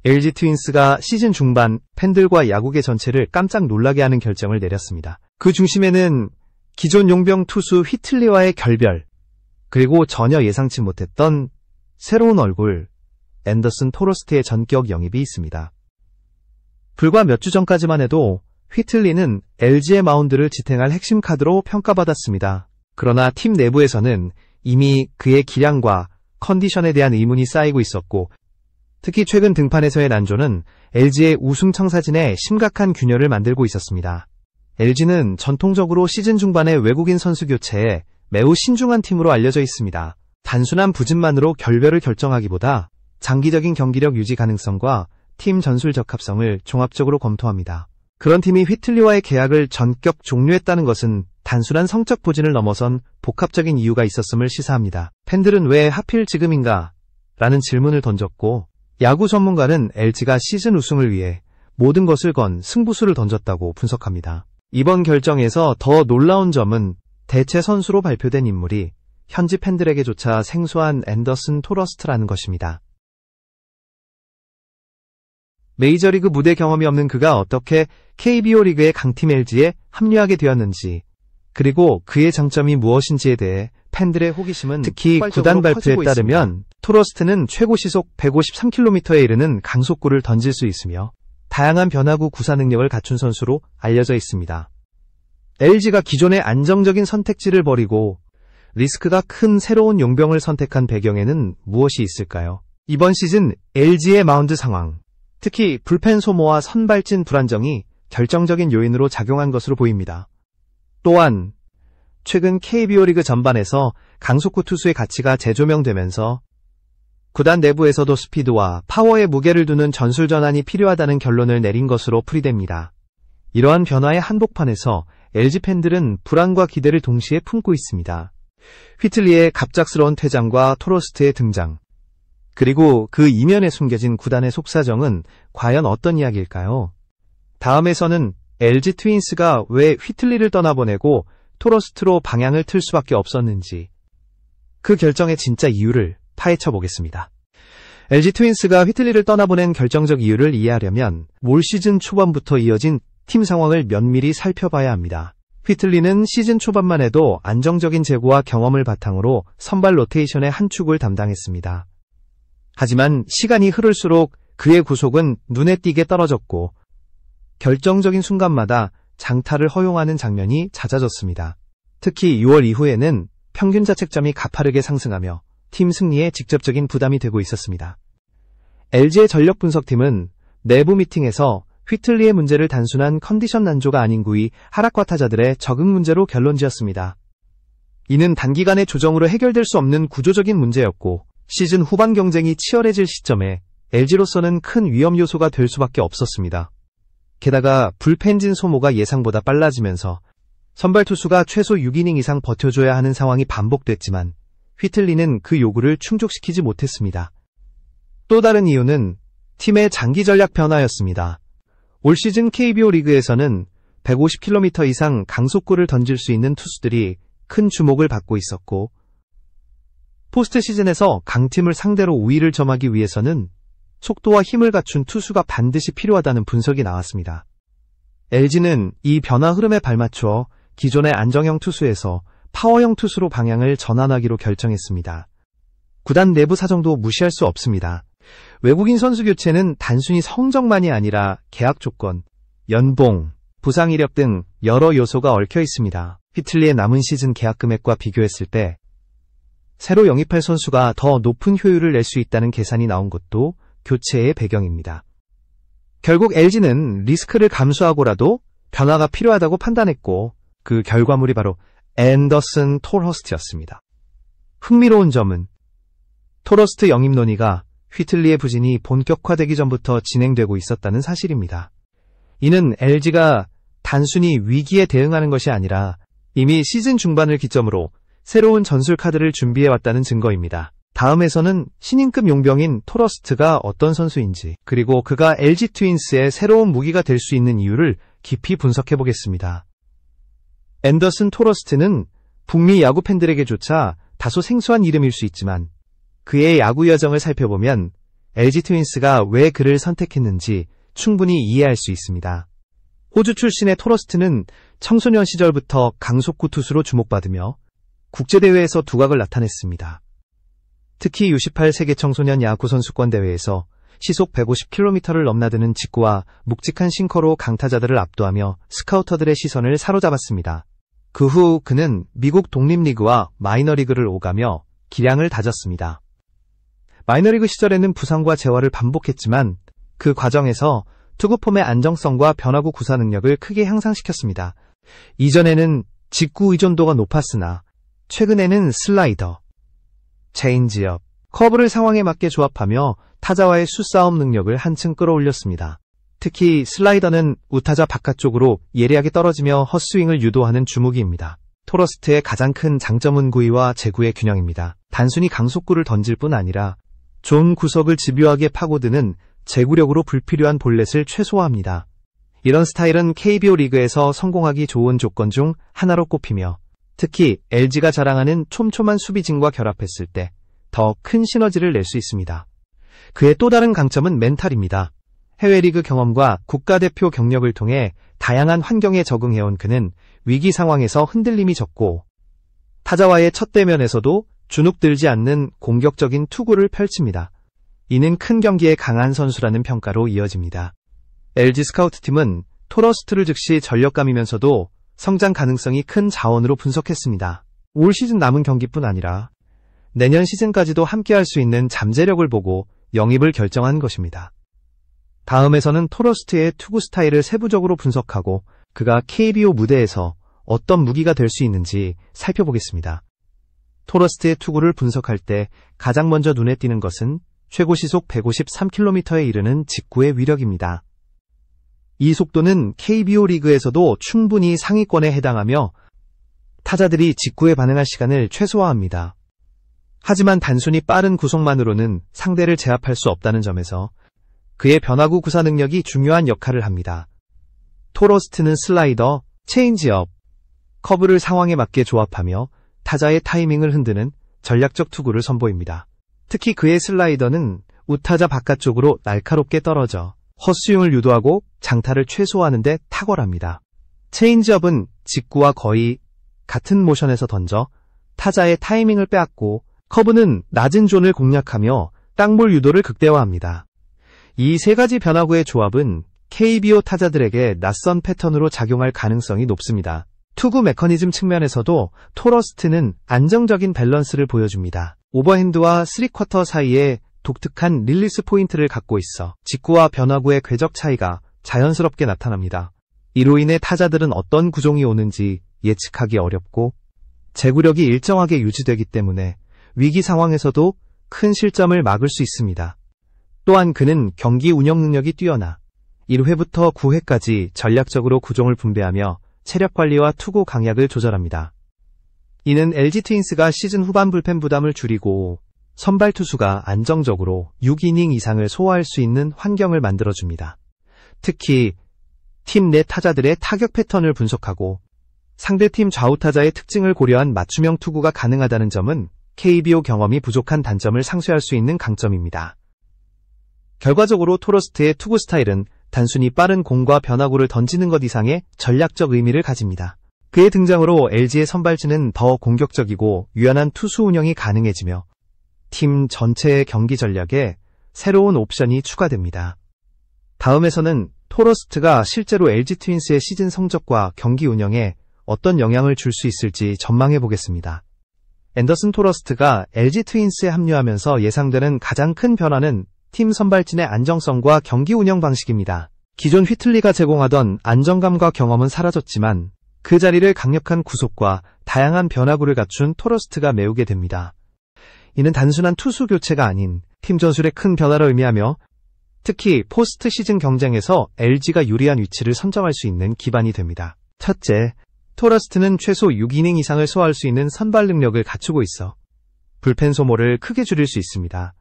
LG 트윈스가 시즌 중반 팬들과 야구계 전체를 깜짝 놀라게 하는 결정을 내렸습니다. 그 중심에는 기존 용병 투수 휘틀리와의 결별, 그리고 전혀 예상치 못했던 새로운 얼굴 앤더슨 토러스트의 전격 영입이 있습니다. 불과 몇 주 전까지만 해도 휘틀리는 LG의 마운드를 지탱할 핵심 카드로 평가받았습니다. 그러나 팀 내부에서는 이미 그의 기량과 컨디션에 대한 의문이 쌓이고 있었고, 특히 최근 등판에서의 난조는 LG의 우승 청사진에 심각한 균열을 만들고 있었습니다. LG는 전통적으로 시즌 중반의 외국인 선수 교체에 매우 신중한 팀으로 알려져 있습니다. 단순한 부진만으로 결별을 결정하기보다 장기적인 경기력 유지 가능성과 팀 전술 적합성을 종합적으로 검토합니다. 그런 팀이 휘틀리와의 계약을 전격 종료했다는 것은 단순한 성적 부진을 넘어선 복합적인 이유가 있었음을 시사합니다. 팬들은 왜 하필 지금인가? 라는 질문을 던졌고, 야구 전문가는 LG가 시즌 우승을 위해 모든 것을 건 승부수를 던졌다고 분석합니다. 이번 결정에서 더 놀라운 점은 대체 선수로 발표된 인물이 현지 팬들에게조차 생소한 앤더슨 토러스트라는 것입니다. 메이저리그 무대 경험이 없는 그가 어떻게 KBO 리그의 강팀 LG에 합류하게 되었는지, 그리고 그의 장점이 무엇인지에 대해 팬들의 호기심은 특히 구단 발표에 따르면 토러스트는 최고 시속 153km에 이르는 강속구를 던질 수 있으며 다양한 변화구 구사 능력을 갖춘 선수로 알려져 있습니다. LG가 기존의 안정적인 선택지를 버리고 리스크가 큰 새로운 용병을 선택한 배경에는 무엇이 있을까요? 이번 시즌 LG의 마운드 상황, 특히 불펜 소모와 선발진 불안정이 결정적인 요인으로 작용한 것으로 보입니다. 또한 최근 KBO 리그 전반에서 강속구 투수의 가치가 재조명되면서 구단 내부에서도 스피드와 파워에 무게를 두는 전술 전환이 필요하다는 결론을 내린 것으로 풀이됩니다. 이러한 변화의 한복판에서 LG 팬들은 불안과 기대를 동시에 품고 있습니다. 휘틀리의 갑작스러운 퇴장과 토러스트의 등장, 그리고 그 이면에 숨겨진 구단의 속사정은 과연 어떤 이야기일까요? 다음에서는 LG 트윈스가 왜 휘틀리를 떠나보내고 토러스트로 방향을 틀 수밖에 없었는지, 그 결정의 진짜 이유를 파헤쳐 보겠습니다. LG 트윈스가 휘틀리를 떠나보낸 결정적 이유를 이해하려면 올 시즌 초반부터 이어진 팀 상황을 면밀히 살펴봐야 합니다. 휘틀리는 시즌 초반만 해도 안정적인 제구와 경험을 바탕으로 선발 로테이션의 한 축을 담당했습니다. 하지만 시간이 흐를수록 그의 구속은 눈에 띄게 떨어졌고 결정적인 순간마다 장타를 허용하는 장면이 잦아졌습니다. 특히 6월 이후에는 평균 자책점이 가파르게 상승하며 팀 승리에 직접적인 부담이 되고 있었습니다. LG의 전력 분석팀은 내부 미팅에서 휘틀리의 문제를 단순한 컨디션 난조가 아닌 구위 하락과 타자들의 적응 문제로 결론지었습니다. 이는 단기간의 조정으로 해결될 수 없는 구조적인 문제였고 시즌 후반 경쟁이 치열해질 시점에 LG로서는 큰 위험 요소가 될 수밖에 없었습니다. 게다가 불펜진 소모가 예상보다 빨라지면서 선발 투수가 최소 6이닝 이상 버텨줘야 하는 상황이 반복됐지만 휘틀리는 그 요구를 충족시키지 못했습니다. 또 다른 이유는 팀의 장기 전략 변화였습니다. 올 시즌 KBO 리그에서는 150km 이상 강속구를 던질 수 있는 투수들이 큰 주목을 받고 있었고 포스트 시즌에서 강팀을 상대로 우위를 점하기 위해서는 속도와 힘을 갖춘 투수가 반드시 필요하다는 분석이 나왔습니다. LG는 이 변화 흐름에 발맞춰 기존의 안정형 투수에서 파워형 투수로 방향을 전환하기로 결정했습니다. 구단 내부 사정도 무시할 수 없습니다. 외국인 선수 교체는 단순히 성적만이 아니라 계약 조건, 연봉, 부상 이력 등 여러 요소가 얽혀 있습니다. 휘틀리의 남은 시즌 계약 금액과 비교했을 때 새로 영입할 선수가 더 높은 효율을 낼 수 있다는 계산이 나온 것도 교체의 배경입니다. 결국 LG는 리스크를 감수하고라도 변화가 필요하다고 판단했고 그 결과물이 바로 앤더슨 토러스트였습니다. 흥미로운 점은 토러스트 영입 논의가 휘틀리의 부진이 본격화되기 전부터 진행되고 있었다는 사실입니다. 이는 LG가 단순히 위기에 대응하는 것이 아니라 이미 시즌 중반을 기점으로 새로운 전술 카드를 준비해왔다는 증거입니다. 다음에서는 신인급 용병인 토러스트가 어떤 선수인지 그리고 그가 LG 트윈스의 새로운 무기가 될 수 있는 이유를 깊이 분석해보겠습니다. 앤더슨 토러스트는 북미 야구 팬들에게조차 다소 생소한 이름일 수 있지만 그의 야구 여정을 살펴보면 LG 트윈스가 왜 그를 선택했는지 충분히 이해할 수 있습니다. 호주 출신의 토러스트는 청소년 시절부터 강속구 투수로 주목받으며 국제대회에서 두각을 나타냈습니다. 특히 U18 세계 청소년 야구 선수권 대회에서 시속 150km를 넘나드는 직구와 묵직한 싱커로 강타자들을 압도하며 스카우터들의 시선을 사로잡았습니다. 그 후 그는 미국 독립리그와 마이너리그를 오가며 기량을 다졌습니다. 마이너리그 시절에는 부상과 재활을 반복했지만 그 과정에서 투구폼의 안정성과 변화구 구사 능력을 크게 향상시켰습니다. 이전에는 직구 의존도가 높았으나 최근에는 슬라이더, 체인지업, 커브를 상황에 맞게 조합하며 타자와의 수싸움 능력을 한층 끌어올렸습니다. 특히 슬라이더는 우타자 바깥쪽으로 예리하게 떨어지며 헛스윙을 유도하는 주무기입니다. 토러스트의 가장 큰 장점은 구위와 제구의 균형입니다. 단순히 강속구를 던질 뿐 아니라 좋은 구석을 집요하게 파고드는 제구력으로 불필요한 볼넷을 최소화합니다. 이런 스타일은 KBO 리그에서 성공하기 좋은 조건 중 하나로 꼽히며 특히 LG가 자랑하는 촘촘한 수비진과 결합했을 때 더 큰 시너지를 낼 수 있습니다. 그의 또 다른 강점은 멘탈입니다. 해외 리그 경험과 국가대표 경력을 통해 다양한 환경에 적응해온 그는 위기 상황에서 흔들림이 적고 타자와의 첫 대면에서도 주눅들지 않는 공격적인 투구를 펼칩니다. 이는 큰 경기에 강한 선수라는 평가로 이어집니다. LG 스카우트팀은 토러스트를 즉시 전력감이면서도 성장 가능성이 큰 자원으로 분석했습니다. 올 시즌 남은 경기뿐 아니라 내년 시즌까지도 함께할 수 있는 잠재력을 보고 영입을 결정한 것입니다. 다음에서는 토러스트의 투구 스타일을 세부적으로 분석하고 그가 KBO 무대에서 어떤 무기가 될 수 있는지 살펴보겠습니다. 토러스트의 투구를 분석할 때 가장 먼저 눈에 띄는 것은 최고 시속 153km에 이르는 직구의 위력입니다. 이 속도는 KBO 리그에서도 충분히 상위권에 해당하며 타자들이 직구에 반응할 시간을 최소화합니다. 하지만 단순히 빠른 구속만으로는 상대를 제압할 수 없다는 점에서 그의 변화구 구사 능력이 중요한 역할을 합니다. 토러스트는 슬라이더, 체인지업, 커브를 상황에 맞게 조합하며 타자의 타이밍을 흔드는 전략적 투구를 선보입니다. 특히 그의 슬라이더는 우타자 바깥쪽으로 날카롭게 떨어져 헛스윙을 유도하고 장타를 최소화하는 데 탁월합니다. 체인지업은 직구와 거의 같은 모션에서 던져 타자의 타이밍을 빼앗고 커브는 낮은 존을 공략하며 땅볼 유도를 극대화합니다. 이 세 가지 변화구의 조합은 KBO 타자들에게 낯선 패턴으로 작용할 가능성이 높습니다. 투구 메커니즘 측면에서도 토러스트는 안정적인 밸런스를 보여줍니다. 오버핸드와 3쿼터 사이에 독특한 릴리스 포인트를 갖고 있어 직구와 변화구의 궤적 차이가 자연스럽게 나타납니다. 이로 인해 타자들은 어떤 구종이 오는지 예측하기 어렵고 제구력이 일정하게 유지되기 때문에 위기 상황에서도 큰 실점을 막을 수 있습니다. 또한 그는 경기 운영 능력이 뛰어나 1회부터 9회까지 전략적으로 구종을 분배하며 체력 관리와 투구 강약을 조절합니다. 이는 LG 트윈스가 시즌 후반 불펜 부담을 줄이고 선발 투수가 안정적으로 6이닝 이상을 소화할 수 있는 환경을 만들어줍니다. 특히 팀 내 타자들의 타격 패턴을 분석하고 상대팀 좌우 타자의 특징을 고려한 맞춤형 투구가 가능하다는 점은 KBO 경험이 부족한 단점을 상쇄할 수 있는 강점입니다. 결과적으로 토러스트의 투구 스타일은 단순히 빠른 공과 변화구를 던지는 것 이상의 전략적 의미를 가집니다. 그의 등장으로 LG의 선발진은 더 공격적이고 유연한 투수 운영이 가능해지며 팀 전체의 경기 전략에 새로운 옵션이 추가됩니다. 다음에서는 토러스트가 실제로 LG 트윈스의 시즌 성적과 경기 운영에 어떤 영향을 줄 수 있을지 전망해 보겠습니다. 앤더슨 토러스트가 LG 트윈스에 합류하면서 예상되는 가장 큰 변화는 팀 선발진의 안정성과 경기 운영 방식입니다. 기존 휘틀리가 제공하던 안정감과 경험은 사라졌지만 그 자리를 강력한 구속과 다양한 변화구를 갖춘 토러스트가 메우게 됩니다. 이는 단순한 투수 교체가 아닌 팀 전술의 큰 변화를 의미하며 특히 포스트 시즌 경쟁에서 LG가 유리한 위치를 선점할 수 있는 기반이 됩니다. 첫째, 토러스트는 최소 6이닝 이상을 소화할 수 있는 선발 능력을 갖추고 있어 불펜 소모를 크게 줄일 수 있습니다.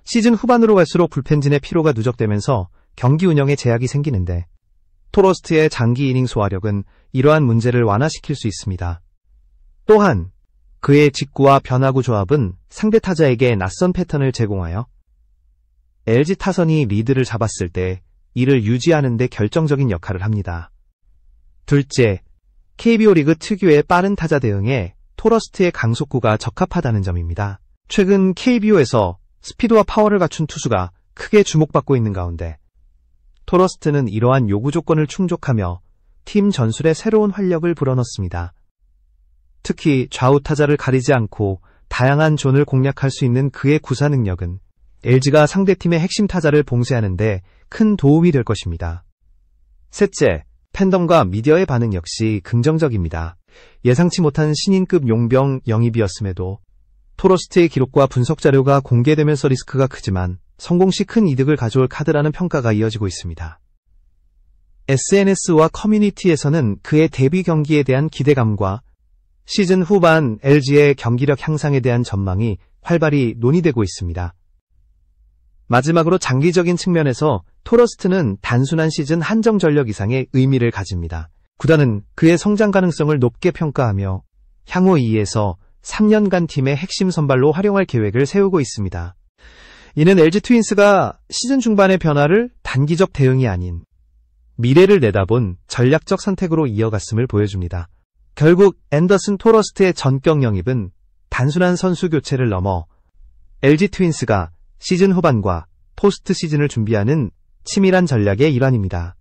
시즌 후반으로 갈수록 불펜진의 피로가 누적되면서 경기 운영에 제약이 생기는데 토러스트의 장기 이닝 소화력은 이러한 문제를 완화시킬 수 있습니다. 또한 그의 직구와 변화구 조합은 상대 타자에게 낯선 패턴을 제공하여 LG 타선이 리드를 잡았을 때 이를 유지하는 데 결정적인 역할을 합니다. 둘째, KBO 리그 특유의 빠른 타자 대응에 토러스트의 강속구가 적합하다는 점입니다. 최근 KBO에서 스피드와 파워를 갖춘 투수가 크게 주목받고 있는 가운데 토러스트는 이러한 요구 조건을 충족하며 팀 전술에 새로운 활력을 불어넣습니다. 특히 좌우 타자를 가리지 않고 다양한 존을 공략할 수 있는 그의 구사 능력은 LG가 상대팀의 핵심 타자를 봉쇄하는 데 큰 도움이 될 것입니다. 셋째, 팬덤과 미디어의 반응 역시 긍정적입니다. 예상치 못한 신인급 용병 영입이었음에도 토러스트의 기록과 분석 자료가 공개되면서 리스크가 크지만 성공 시 큰 이득을 가져올 카드라는 평가가 이어지고 있습니다. SNS와 커뮤니티에서는 그의 데뷔 경기에 대한 기대감과 시즌 후반 LG의 경기력 향상에 대한 전망이 활발히 논의되고 있습니다. 마지막으로 장기적인 측면에서 토러스트는 단순한 시즌 한정 전력 이상의 의미를 가집니다. 구단은 그의 성장 가능성을 높게 평가하며 향후 2에서 3년간 팀의 핵심 선발로 활용할 계획을 세우고 있습니다. 이는 LG 트윈스가 시즌 중반의 변화를 단기적 대응이 아닌 미래를 내다본 전략적 선택으로 이어갔음을 보여줍니다. 결국 앤더슨 토러스트의 전격 영입은 단순한 선수 교체를 넘어 LG 트윈스가 시즌 후반과 포스트 시즌을 준비하는 치밀한 전략의 일환입니다.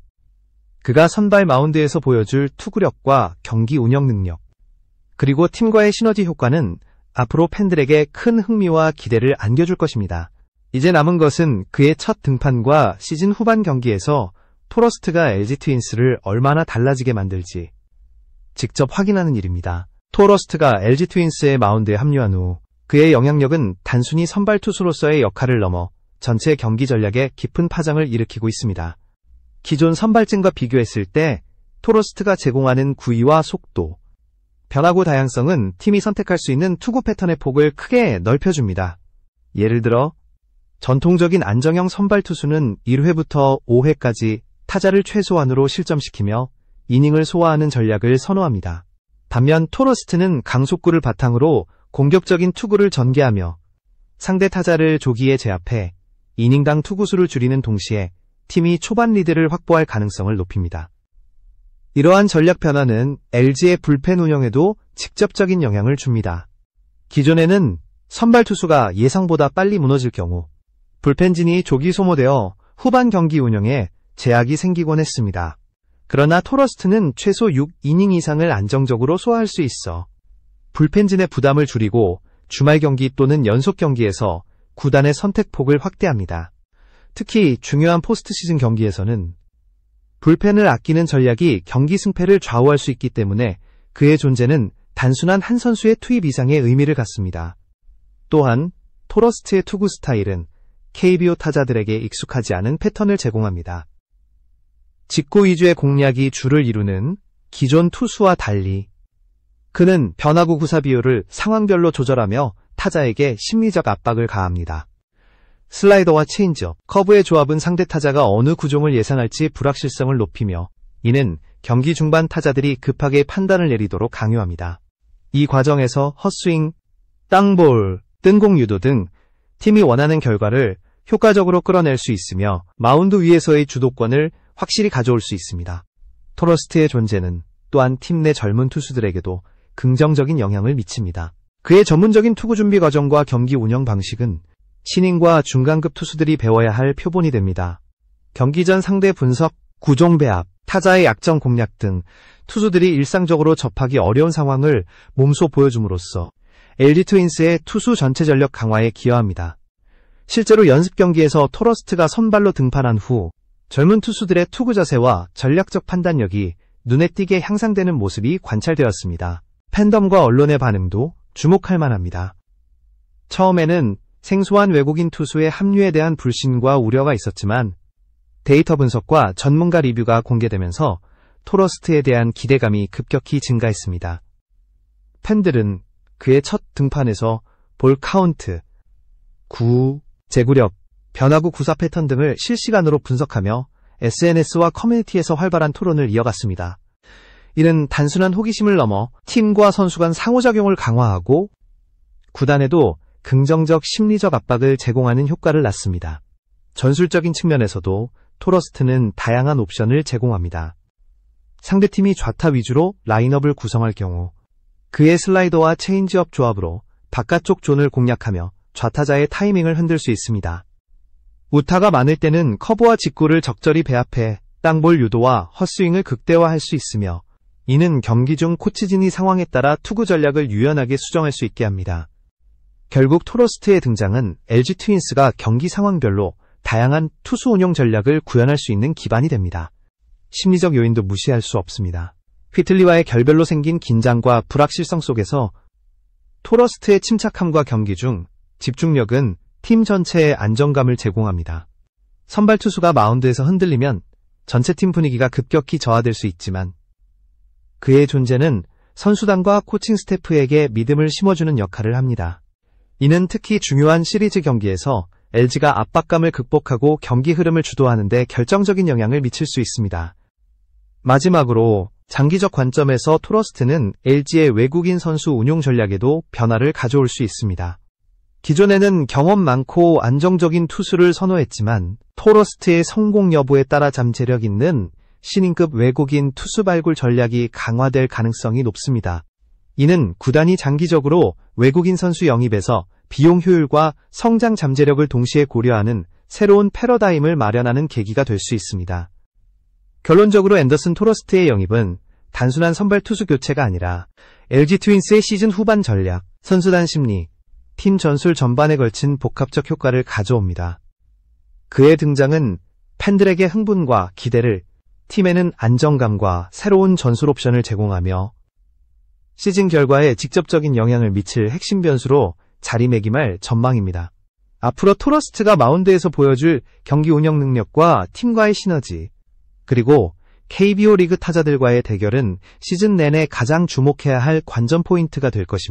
그가 선발 마운드에서 보여줄 투구력과 경기 운영 능력, 그리고 팀과의 시너지 효과는 앞으로 팬들에게 큰 흥미와 기대를 안겨줄 것입니다. 이제 남은 것은 그의 첫 등판과 시즌 후반 경기에서 토러스트가 LG 트윈스를 얼마나 달라지게 만들지 직접 확인하는 일입니다. 토러스트가 LG 트윈스의 마운드에 합류한 후 그의 영향력은 단순히 선발 투수로서의 역할을 넘어 전체 경기 전략에 깊은 파장을 일으키고 있습니다. 기존 선발진과 비교했을 때 토러스트가 제공하는 구위와 속도, 변화구 다양성은 팀이 선택할 수 있는 투구 패턴의 폭을 크게 넓혀줍니다. 예를 들어 전통적인 안정형 선발 투수는 1회부터 5회까지 타자를 최소한으로 실점시키며 이닝을 소화하는 전략을 선호합니다. 반면 토러스트는 강속구를 바탕으로 공격적인 투구를 전개하며 상대 타자를 조기에 제압해 이닝당 투구수를 줄이는 동시에 팀이 초반 리드를 확보할 가능성을 높입니다. 이러한 전략 변화는 LG의 불펜 운영에도 직접적인 영향을 줍니다. 기존에는 선발 투수가 예상보다 빨리 무너질 경우 불펜진이 조기 소모되어 후반 경기 운영에 제약이 생기곤 했습니다. 그러나 토러스트는 최소 6이닝 이상을 안정적으로 소화할 수 있어 불펜진의 부담을 줄이고 주말 경기 또는 연속 경기에서 구단의 선택폭을 확대합니다. 특히 중요한 포스트 시즌 경기에서는 불펜을 아끼는 전략이 경기 승패를 좌우할 수 있기 때문에 그의 존재는 단순한 한 선수의 투입 이상의 의미를 갖습니다. 또한 토러스트의 투구 스타일은 KBO 타자들에게 익숙하지 않은 패턴을 제공합니다. 직구 위주의 공략이 주를 이루는 기존 투수와 달리 그는 변화구 구사 비율을 상황별로 조절하며 타자에게 심리적 압박을 가합니다. 슬라이더와 체인지업, 커브의 조합은 상대 타자가 어느 구종을 예상할지 불확실성을 높이며 이는 경기 중반 타자들이 급하게 판단을 내리도록 강요합니다. 이 과정에서 헛스윙, 땅볼, 뜬공 유도 등 팀이 원하는 결과를 효과적으로 끌어낼 수 있으며 마운드 위에서의 주도권을 확실히 가져올 수 있습니다. 토러스트의 존재는 또한 팀 내 젊은 투수들에게도 긍정적인 영향을 미칩니다. 그의 전문적인 투구 준비 과정과 경기 운영 방식은 신인과 중간급 투수들이 배워야 할 표본이 됩니다. 경기 전 상대 분석, 구종 배합, 타자의 약점 공략 등 투수들이 일상적으로 접하기 어려운 상황을 몸소 보여줌으로써 LG 트윈스의 투수 전체 전력 강화에 기여합니다. 실제로 연습 경기에서 토러스트가 선발로 등판한 후 젊은 투수들의 투구 자세와 전략적 판단력이 눈에 띄게 향상되는 모습이 관찰되었습니다. 팬덤과 언론의 반응도 주목할 만합니다. 처음에는 생소한 외국인 투수의 합류에 대한 불신과 우려가 있었지만 데이터 분석과 전문가 리뷰가 공개되면서 토러스트에 대한 기대감이 급격히 증가했습니다. 팬들은 그의 첫 등판에서 볼 카운트, 제구력, 변화구 구사 패턴 등을 실시간으로 분석하며 SNS와 커뮤니티에서 활발한 토론을 이어갔습니다. 이는 단순한 호기심을 넘어 팀과 선수 간 상호작용을 강화하고 구단에도 긍정적 심리적 압박을 제공하는 효과를 낳습니다. 전술적인 측면에서도 토러스트는 다양한 옵션을 제공합니다. 상대팀이 좌타 위주로 라인업을 구성할 경우 그의 슬라이더와 체인지업 조합으로 바깥쪽 존을 공략하며 좌타자의 타이밍을 흔들 수 있습니다. 우타가 많을 때는 커브와 직구를 적절히 배합해 땅볼 유도와 헛스윙을 극대화할 수 있으며 이는 경기 중 코치진이 상황에 따라 투구 전략을 유연하게 수정할 수 있게 합니다. 결국 토러스트의 등장은 LG 트윈스가 경기 상황별로 다양한 투수 운용 전략을 구현할 수 있는 기반이 됩니다. 심리적 요인도 무시할 수 없습니다. 휘틀리와의 결별로 생긴 긴장과 불확실성 속에서 토러스트의 침착함과 경기 중 집중력은 팀 전체에 안정감을 제공합니다. 선발 투수가 마운드에서 흔들리면 전체 팀 분위기가 급격히 저하될 수 있지만 그의 존재는 선수단과 코칭 스태프에게 믿음을 심어주는 역할을 합니다. 이는 특히 중요한 시리즈 경기에서 LG가 압박감을 극복하고 경기 흐름을 주도하는 데 결정적인 영향을 미칠 수 있습니다. 마지막으로 장기적 관점에서 토러스트는 LG의 외국인 선수 운용 전략에도 변화를 가져올 수 있습니다. 기존에는 경험 많고 안정적인 투수를 선호했지만 토러스트의 성공 여부에 따라 잠재력 있는 신인급 외국인 투수 발굴 전략이 강화될 가능성이 높습니다. 이는 구단이 장기적으로 외국인 선수 영입에서 비용 효율과 성장 잠재력을 동시에 고려하는 새로운 패러다임을 마련하는 계기가 될 수 있습니다. 결론적으로 앤더슨 토러스트의 영입은 단순한 선발 투수 교체가 아니라 LG 트윈스의 시즌 후반 전략, 선수단 심리, 팀 전술 전반에 걸친 복합적 효과를 가져옵니다. 그의 등장은 팬들에게 흥분과 기대를, 팀에는 안정감과 새로운 전술 옵션을 제공하며 시즌 결과에 직접적인 영향을 미칠 핵심 변수로 자리매김할 전망입니다. 앞으로 토러스트가 마운드에서 보여줄 경기 운영 능력과 팀과의 시너지, 그리고 KBO 리그 타자들과의 대결은 시즌 내내 가장 주목해야 할 관전 포인트가 될 것입니다.